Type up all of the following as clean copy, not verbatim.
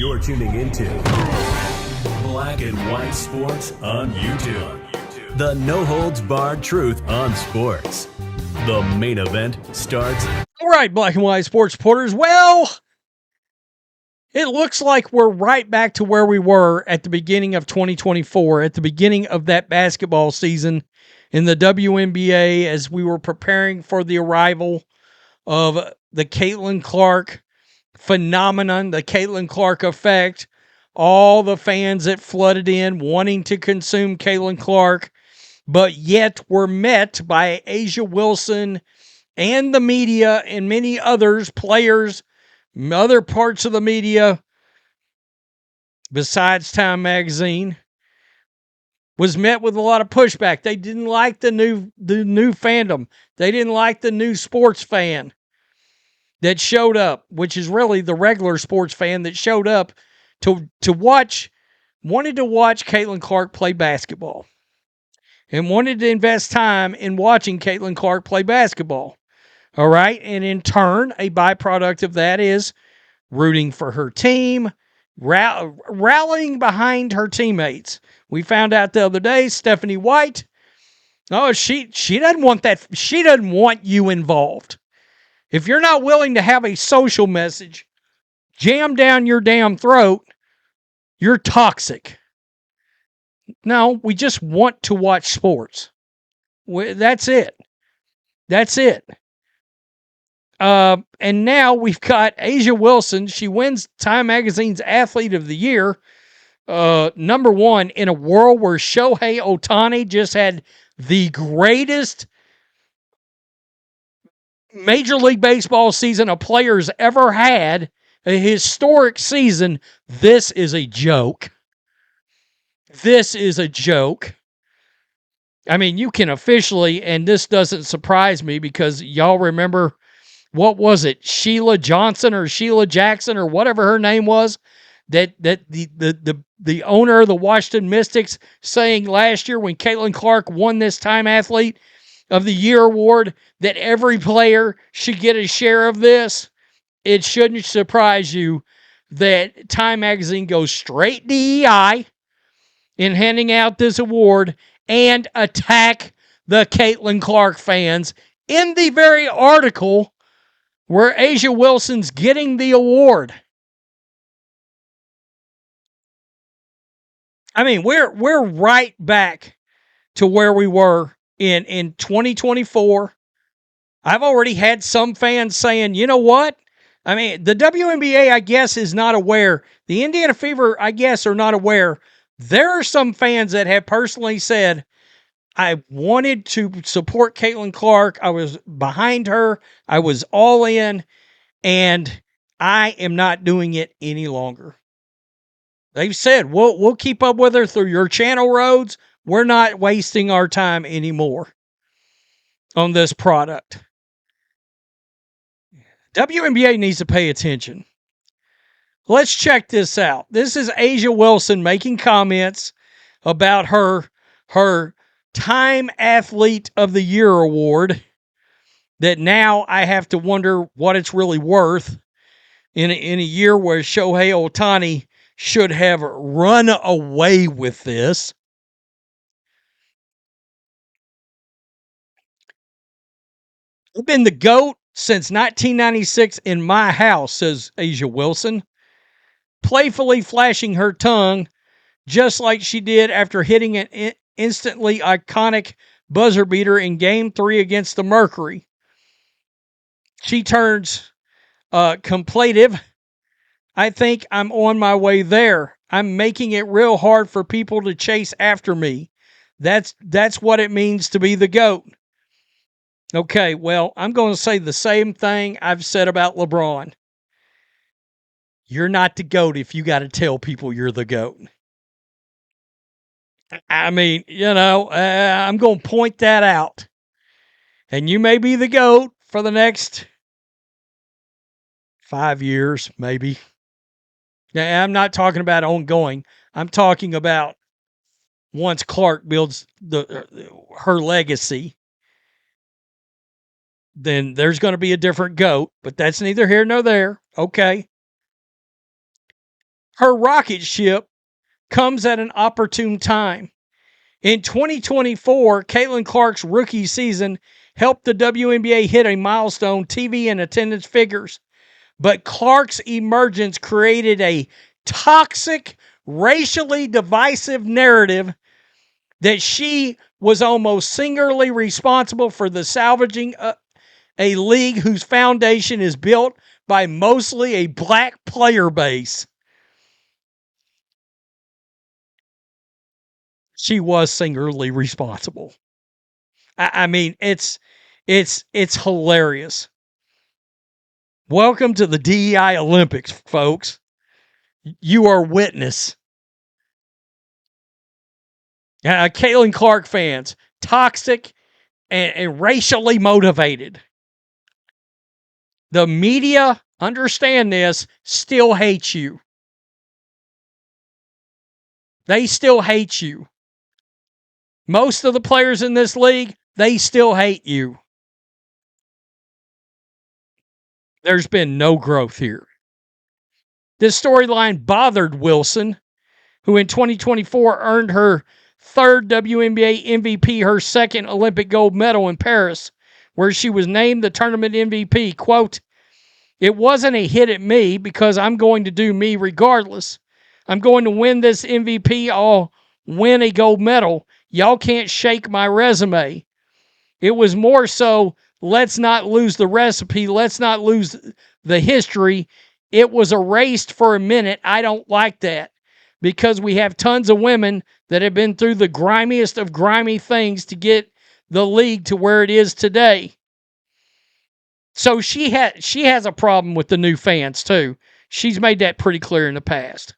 You're tuning into Black and White Sports on YouTube. The no-holds-barred truth on sports. The main event starts. All right, Black and White Sports supporters. Well, it looks like we're right back to where we were at the beginning of 2024, at the beginning of that basketball season in the WNBA, as we were preparing for the arrival of the Caitlin Clark phenomenon, the Caitlin Clark effect, all the fans that flooded in wanting to consume Caitlin Clark, but yet were met by A'ja Wilson and the media and many others, players, other parts of the media besides Time Magazine, was met with a lot of pushback. They didn't like the new fandom. They didn't like the new sports fan that showed up, which is really the regular sports fan that showed up to watch, wanted to watch Caitlin Clark play basketball and wanted to invest time in watching Caitlin Clark play basketball. All right. And in turn, a byproduct of that is rooting for her team, rallying behind her teammates. We found out the other day, Stephanie White, she doesn't want that. She doesn't want you involved. If you're not willing to have a social message jammed down your damn throat, you're toxic. No, we just want to watch sports. That's it. That's it. And now we've got A'ja Wilson. She wins Time Magazine's Athlete of the Year. Number one, in a world where Shohei Ohtani just had the greatest Major League Baseball season a player's ever had, a historic season. This is a joke. This is a joke. I mean, you can officially, and this doesn't surprise me because y'all remember, what was it? Sheila Johnson or Sheila Jackson or whatever her name was, that the owner of the Washington Mystics saying last year when Caitlin Clark won this Time Athlete of the Year award that every player should get a share of this. It shouldn't surprise you that Time Magazine goes straight DEI in handing out this award and attack the Caitlin Clark fans in the very article where A'ja Wilson's getting the award. I mean, we're right back to where we were in 2024. I've already had some fans saying, you know what? I mean, the WNBA, I guess, is not aware. The Indiana Fever, I guess, are not aware. There are some fans that have personally said, I wanted to support Caitlin Clark. I was behind her. I was all in, and I am not doing it any longer. They've said, we'll keep up with her through your channel roads. We're not wasting our time anymore on this product. WNBA needs to pay attention. Let's check this out. This is A'ja Wilson making comments about her Time Athlete of the Year award that now I have to wonder what it's really worth in a year where Shohei Ohtani should have run away with this. I've been the GOAT since 1996 in my house, says A'ja Wilson, playfully flashing her tongue just like she did after hitting an instantly iconic buzzer beater in Game 3 against the Mercury. She turns contemplative. I think I'm on my way there. I'm making it real hard for people to chase after me. That's what it means to be the GOAT. Okay, well, I'm going to say the same thing I've said about LeBron. You're not the GOAT if you got to tell people you're the GOAT. I mean, I'm going to point that out. And you may be the GOAT for the next 5 years, maybe. Now, I'm not talking about ongoing. I'm talking about once Clark builds her legacy, then there's going to be a different GOAT, but that's neither here nor there. Okay. Her rocket ship comes at an opportune time. In 2024, Caitlin Clark's rookie season helped the WNBA hit a milestone TV and attendance figures. But Clark's emergence created a toxic, racially divisive narrative that she was almost singularly responsible for the salvaging a league whose foundation is built by mostly a black player base. She was singularly responsible. I mean, it's hilarious. Welcome to the DEI Olympics, folks. You are witness. Caitlin Clark fans, toxic and racially motivated. The media, understand this, still hates you. They still hate you. Most of the players in this league, they still hate you. There's been no growth here. This storyline bothered Wilson, who in 2024 earned her third WNBA MVP, her second Olympic gold medal in Paris, where she was named the tournament MVP. Quote, "It wasn't a hit at me because I'm going to do me regardless. I'm going to win this MVP. I'll win a gold medal. Y'all can't shake my resume. It was more so, let's not lose the recipe. Let's not lose the history. It was erased for a minute. I don't like that because we have tons of women that have been through the grimiest of grimy things to get the league to where it is today." So she has a problem with the new fans too. She's made that pretty clear in the past.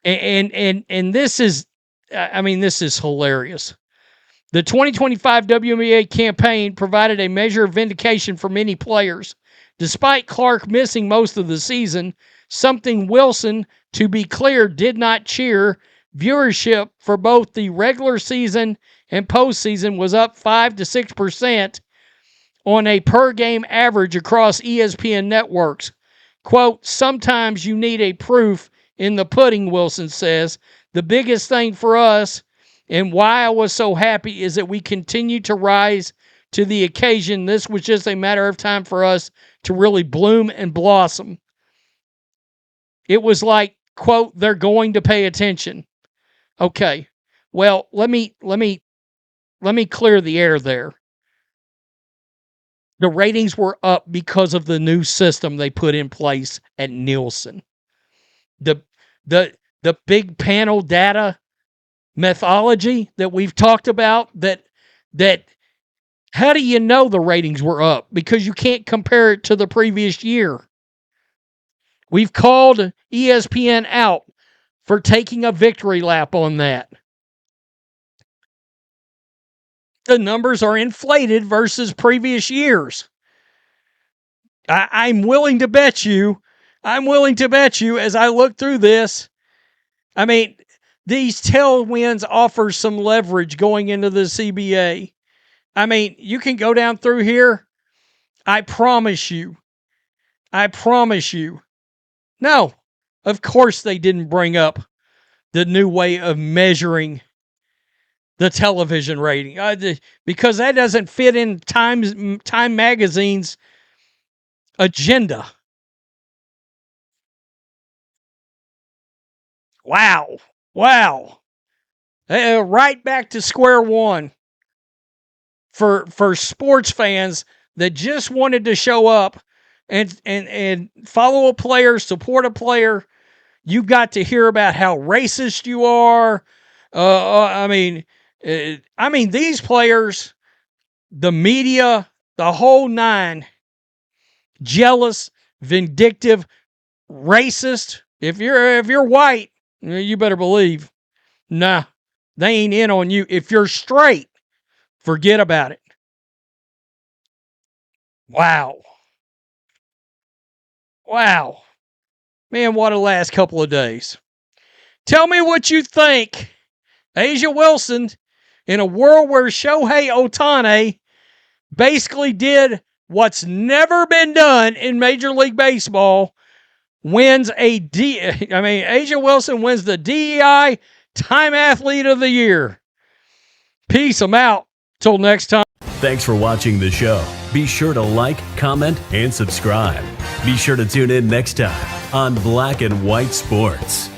And this is, I mean, this is hilarious. The 2025 WNBA campaign provided a measure of vindication for many players. Despite Clark missing most of the season, something Wilson, to be clear, did not cheer. Viewership for both the regular season and postseason was up 5 to 6% on a per-game average across ESPN networks. Quote, "Sometimes you need a proof in the pudding," Wilson says. "The biggest thing for us and why I was so happy is that we continue to rise to the occasion. This was just a matter of time for us to really bloom and blossom." It was like, quote, "They're going to pay attention." Okay. Well, let me clear the air there. The ratings were up because of the new system they put in place at Nielsen. The big panel data methodology that we've talked about, that how do you know the ratings were up? Because you can't compare it to the previous year. We've called ESPN out for taking a victory lap on that. The numbers are inflated versus previous years. I'm willing to bet you as I look through this, I mean, these tailwinds offer some leverage going into the CBA. I mean, you can go down through here. I promise you. No, of course they didn't bring up the new way of measuring the television rating, because that doesn't fit in Time Magazine's agenda. Wow. Right back to square one for sports fans that just wanted to show up and follow a player, support a player. You got to hear about how racist you are. I mean, these players, the media, the whole nine, jealous, vindictive, racist. If you're white, you better believe, nah, they ain't in on you. If you're straight, forget about it. Wow. Man, what a last couple of days. Tell me what you think. A'ja Wilson, in a world where Shohei Ohtani basically did what's never been done in Major League Baseball, wins Asia Wilson wins the DEI Time Athlete of the Year. Peace. I'm out. Till next time. Thanks for watching the show. Be sure to like, comment, and subscribe. Be sure to tune in next time on Black and White Sports.